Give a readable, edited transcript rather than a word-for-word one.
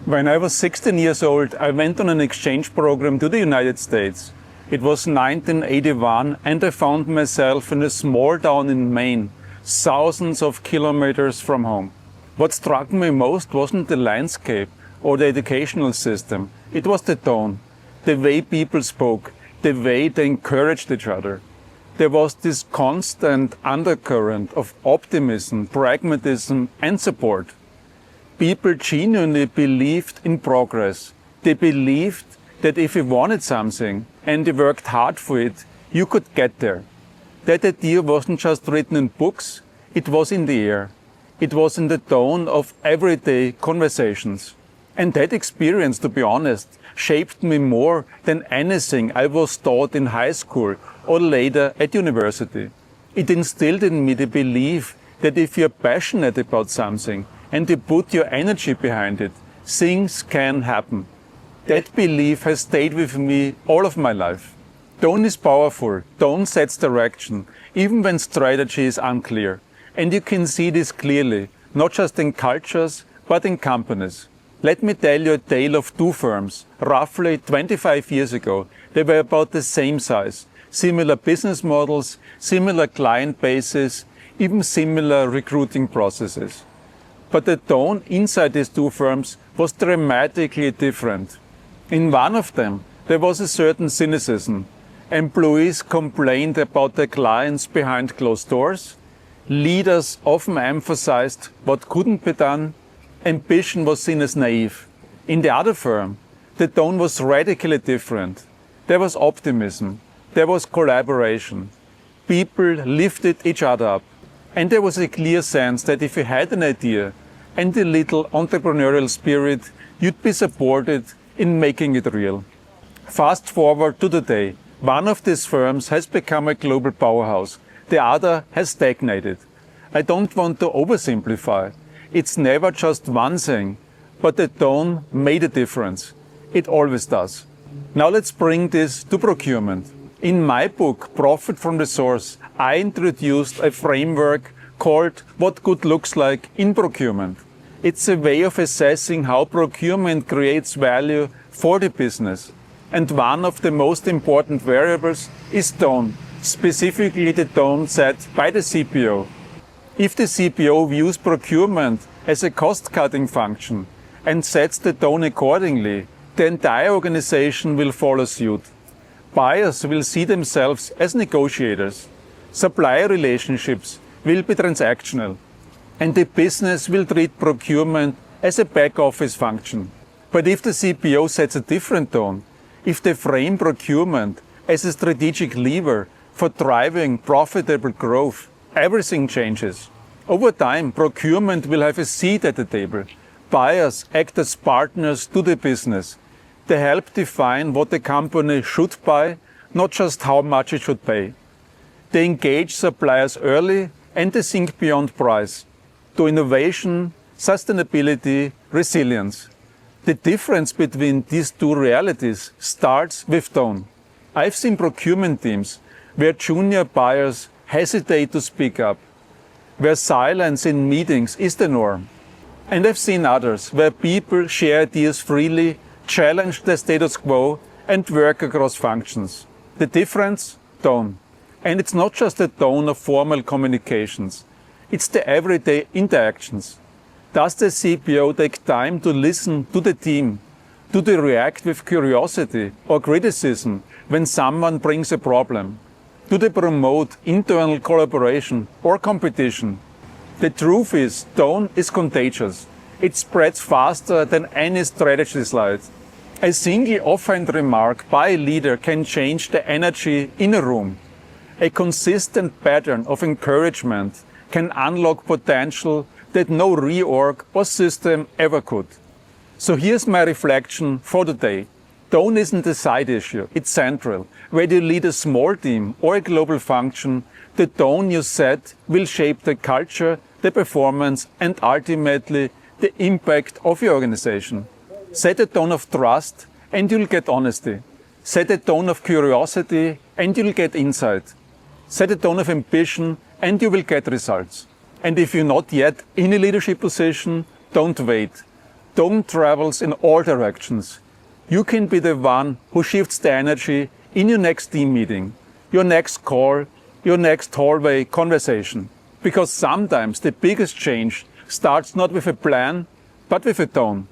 When I was 16 years old, I went on an exchange program to the United States. It was 1981 and I found myself in a small town in Maine, thousands of kilometers from home. What struck me most wasn't the landscape or the educational system. It was the tone, the way people spoke, the way they encouraged each other. There was this constant undercurrent of optimism, pragmatism and support. People genuinely believed in progress. They believed that if you wanted something and you worked hard for it, you could get there. That idea wasn't just written in books, it was in the air. It was in the tone of everyday conversations. And that experience, to be honest, shaped me more than anything I was taught in high school or later at university. It instilled in me the belief that if you're passionate about something and you put your energy behind it, things can happen. That belief has stayed with me all of my life. Tone is powerful. Tone sets direction, even when strategy is unclear. And you can see this clearly, not just in cultures, but in companies. Let me tell you a tale of two firms. Roughly 25 years ago, they were about the same size. Similar business models, similar client bases, even similar recruiting processes. But the tone inside these two firms was dramatically different. In one of them, there was a certain cynicism. Employees complained about their clients behind closed doors. Leaders often emphasized what couldn't be done. Ambition was seen as naive. In the other firm, the tone was radically different. There was optimism. There was collaboration. People lifted each other up. And there was a clear sense that if you had an idea and a little entrepreneurial spirit, you'd be supported in making it real. Fast forward to today. One of these firms has become a global powerhouse. The other has stagnated. I don't want to oversimplify. It's never just one thing, but the tone made a difference. It always does. Now let's bring this to procurement. In my book, Profit from the Source, I introduced a framework called What Good Looks Like in Procurement. It's a way of assessing how procurement creates value for the business. And one of the most important variables is tone, specifically the tone set by the CPO. If the CPO views procurement as a cost-cutting function and sets the tone accordingly, the entire organization will follow suit. Buyers will see themselves as negotiators. Supplier relationships will be transactional. And the business will treat procurement as a back-office function. But if the CPO sets a different tone, if they frame procurement as a strategic lever for driving profitable growth, everything changes. Over time, procurement will have a seat at the table. Buyers act as partners to the business. They help define what the company should buy, not just how much it should pay. They engage suppliers early and they think beyond price to innovation, sustainability, resilience. The difference between these two realities starts with tone. I've seen procurement teams where junior buyers hesitate to speak up, where silence in meetings is the norm. And I've seen others where people share ideas freely, challenge the status quo, and work across functions. The difference? Tone. And it's not just the tone of formal communications. It's the everyday interactions. Does the CPO take time to listen to the team? Do they react with curiosity or criticism when someone brings a problem? Do they promote internal collaboration or competition? The truth is, tone is contagious. It spreads faster than any strategy slide. A single offhand remark by a leader can change the energy in a room. A consistent pattern of encouragement can unlock potential that no reorg or system ever could. So here's my reflection for the day. Tone isn't a side issue, it's central. Whether you lead a small team or a global function, the tone you set will shape the culture, the performance, and ultimately the impact of your organization. Set a tone of trust and you'll get honesty. Set a tone of curiosity and you'll get insight. Set a tone of ambition and you will get results. And if you're not yet in a leadership position, don't wait. tone travels in all directions. You can be the one who shifts the energy in your next team meeting, your next call, your next hallway conversation. Because sometimes the biggest change starts not with a plan, but with a tone.